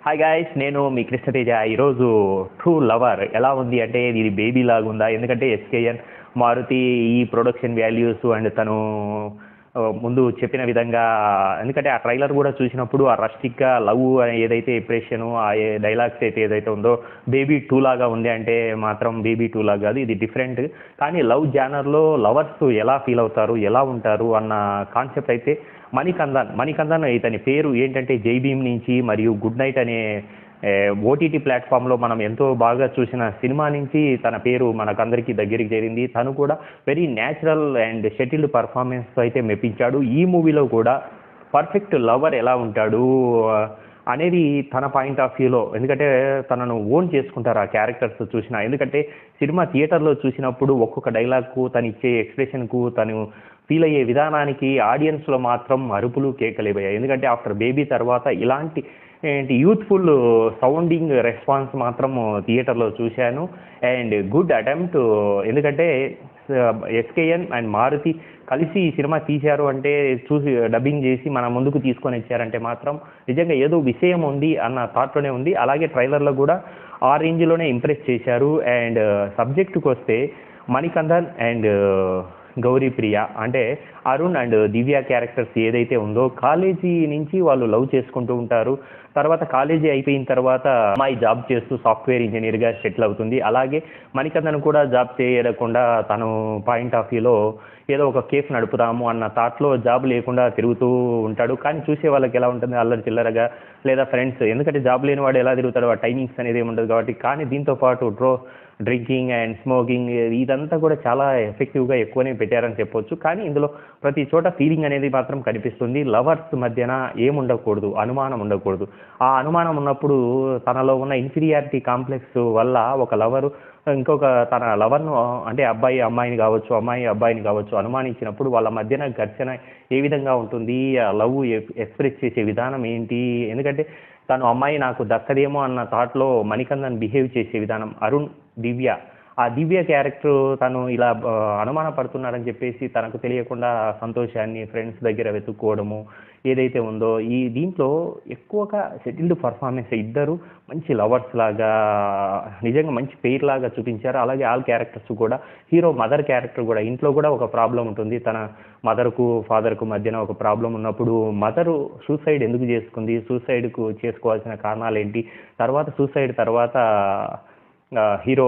Hi guys, నేను మీ కృష్ణతేజ. ఈరోజు true lover ఎలా ఉంది అంటే ఇది బేబీ లాగా ఉందా? ఎందుకంటే ఎస్కేఎన్ మారుతి ఈ ప్రొడక్షన్ వాల్యూస్ అండ్ తను ముందు చెప్పిన విధంగా, ఎందుకంటే ఆ ట్రైలర్ కూడా చూసినప్పుడు ఆ రస్టిక్గా లవ్ ఏదైతే ఇంప్రెషను ఆ డైలాగ్స్ అయితే ఏదైతే ఉందో బేబీ టూ లాగా ఉంది అంటే మాత్రం బేబీ టూ లాగా కాదు, ఇది డిఫరెంట్. కానీ లవ్ జానర్లో లవర్స్ ఎలా ఫీల్ అవుతారు, ఎలా ఉంటారు అన్న కాన్సెప్ట్ అయితే మణికందన్ ఇతని పేరు ఏంటంటే జై భీమ్ నుంచి మరియు గుడ్ నైట్ అనే ఓటీటీ ప్లాట్ఫామ్లో మనం ఎంతో బాగా చూసిన సినిమా నుంచి తన పేరు మనకందరికీ దగ్గరికి చేరింది. తను కూడా వెరీ న్యాచురల్ అండ్ షటిల్డ్ పర్ఫార్మెన్స్ అయితే మెప్పించాడు. ఈ మూవీలో కూడా పర్ఫెక్ట్ లవర్ ఎలా ఉంటాడు అనేది తన పాయింట్ ఆఫ్ వ్యూలో, ఎందుకంటే తనను ఓన్ చేసుకుంటారు ఆ క్యారెక్టర్స్ చూసిన. ఎందుకంటే సినిమా థియేటర్లో చూసినప్పుడు ఒక్కొక్క డైలాగ్కు తను ఇచ్చే ఎక్స్ప్రెషన్కు తను ఫీల్ అయ్యే విధానానికి ఆడియన్స్లో మాత్రం అరుపులు కేకలేవయ్యాయి. ఎందుకంటే ఆఫ్టర్ బేబీ తర్వాత ఇలాంటి యూత్ఫుల్ సౌండింగ్ రెస్పాన్స్ మాత్రం థియేటర్లో చూశాను. అండ్ గుడ్ అటెంప్ట్, ఎందుకంటే ఎస్కేఎన్ అండ్ మారుతి కలిసి ఈ సినిమా తీశారు అంటే, చూసి డబ్బింగ్ చేసి మన ముందుకు తీసుకొని వచ్చారంటే మాత్రం నిజంగా ఏదో విషయం ఉంది అన్న థాట్లోనే ఉంది. అలాగే ట్రైలర్లో కూడా ఆ రేంజ్లోనే ఇంప్రెస్ చేశారు. అండ్ సబ్జెక్టుకి వస్తే మణికందన్ అండ్ గౌరీ ప్రియ అంటే అరుణ్ అండ్ దివ్య క్యారెక్టర్స్ ఏదైతే ఉందో, కాలేజీ నుంచి వాళ్ళు లవ్ చేసుకుంటూ ఉంటారు. తర్వాత కాలేజీ అయిపోయిన తర్వాత అమ్మాయి జాబ్ చేస్తూ సాఫ్ట్వేర్ ఇంజనీర్గా సెటిల్ అవుతుంది. అలాగే మణికందన్ కూడా జాబ్ చేయకుండా తను పాయింట్ ఆఫ్ వ్యూలో ఏదో ఒక కేఫ్ నడుపుదాము అన్న థాట్లో జాబ్ లేకుండా తిరుగుతూ ఉంటాడు. కానీ చూసే వాళ్ళకి ఎలా ఉంటుంది, అల్లరి చిల్లరగా లేదా ఫ్రెండ్స్, ఎందుకంటే జాబ్ లేని వాడు ఎలా తిరుగుతాడు, ఆ టైమింగ్స్ అనేది ఏమి ఉండదు కాబట్టి. కానీ దీంతో పాటు డ్రింకింగ్ అండ్ స్మోకింగ్ ఇదంతా కూడా చాలా ఎఫెక్టివ్గా ఎక్కువనే పెట్టారని చెప్పొచ్చు. కానీ ఇందులో ప్రతి చోట ఫీలింగ్ అనేది మాత్రం కనిపిస్తుంది. లవర్స్ మధ్యన ఏముండకూడదు, అనుమానం ఉండకూడదు. ఆ అనుమానం ఉన్నప్పుడు తనలో ఉన్న ఇన్ఫీరియారిటీ కాంప్లెక్స్ వల్ల ఒక లవరు ఇంకొక తన లవర్ను, అంటే అబ్బాయి అమ్మాయిని కావచ్చు, అమ్మాయి అబ్బాయిని కావచ్చు, అనుమానించినప్పుడు వాళ్ళ మధ్యన ఘర్షణ ఏ విధంగా ఉంటుంది, ఆ లవ్ ఎక్స్ప్రెస్ చేసే విధానం ఏంటి, ఎందుకంటే తను అమ్మాయి నాకు దక్కదేమో అన్న థాట్లో మణికందన్ బిహేవ్ చేసే విధానం, అరుణ్ దివ్య, ఆ దివ్య క్యారెక్టర్ తను ఇలా అనుమాన పడుతున్నాడని చెప్పేసి తనకు తెలియకుండా సంతోషాన్ని ఫ్రెండ్స్ దగ్గర వెతుక్కోవడము ఏదైతే ఉందో, ఈ దీంట్లో ఎక్కువగా సెటిల్డ్ పర్ఫార్మెన్స్, ఇద్దరు మంచి లవర్స్ లాగా నిజంగా మంచి పెయిర్ లాగా చూపించారు. అలాగే ఆల్ క్యారెక్టర్స్ కూడా, హీరో మదర్ క్యారెక్టర్ కూడా, ఇంట్లో కూడా ఒక ప్రాబ్లం ఉంటుంది, తన మదర్కు ఫాదర్కు మధ్యన ఒక ప్రాబ్లం ఉన్నప్పుడు మదరు సూసైడ్ ఎందుకు చేసుకుంది, సూసైడ్కు చేసుకోవాల్సిన కారణాలు ఏంటి, తర్వాత సూసైడ్ తర్వాత హీరో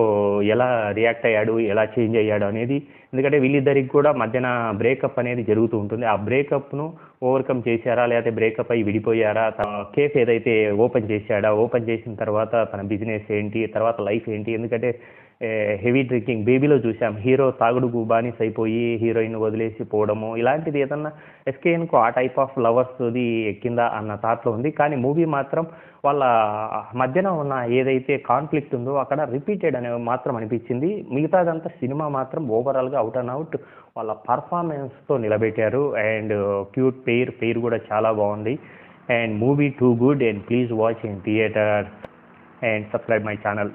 ఎలా రియాక్ట్ అయ్యాడు, ఎలా చేంజ్ అయ్యాడు అనేది, ఎందుకంటే వీళ్ళిద్దరికి కూడా మధ్యన బ్రేకప్ అనేది జరుగుతూ ఉంటుంది. ఆ బ్రేకప్ను ఓవర్కమ్ చేశారా, లేకపోతే బ్రేకప్ అయ్యి విడిపోయారా, కేఫ్ ఏదైతే ఓపెన్ చేశాడా, ఓపెన్ చేసిన తర్వాత తన బిజినెస్ ఏంటి, తర్వాత లైఫ్ ఏంటి, ఎందుకంటే హెవీ డ్రింకింగ్ బేబీలో చూసాం, హీరో తాగుడుకు బానిస అయిపోయి హీరోయిన్ వదిలేసి పోవడము, ఇలాంటిది ఏదన్నా ఎస్కేఎన్కు ఆ టైప్ ఆఫ్ లవర్స్ది ఎక్కిందా అన్న థాట్లో ఉంది. కానీ మూవీ మాత్రం వాళ్ళ మధ్యన ఉన్న ఏదైతే కాన్ఫ్లిక్ట్ ఉందో అక్కడ రిపీటెడ్ అనే మాత్రం అనిపించింది. మిగతాదంతా సినిమా మాత్రం ఓవరాల్గా అవుట్ అండ్ అవుట్ వాళ్ళ పర్ఫార్మెన్స్తో నిలబెట్టారు. అండ్ క్యూట్ పెయిర్ కూడా చాలా బాగుంది. And movie too good, and please watch in theatre and subscribe my channel.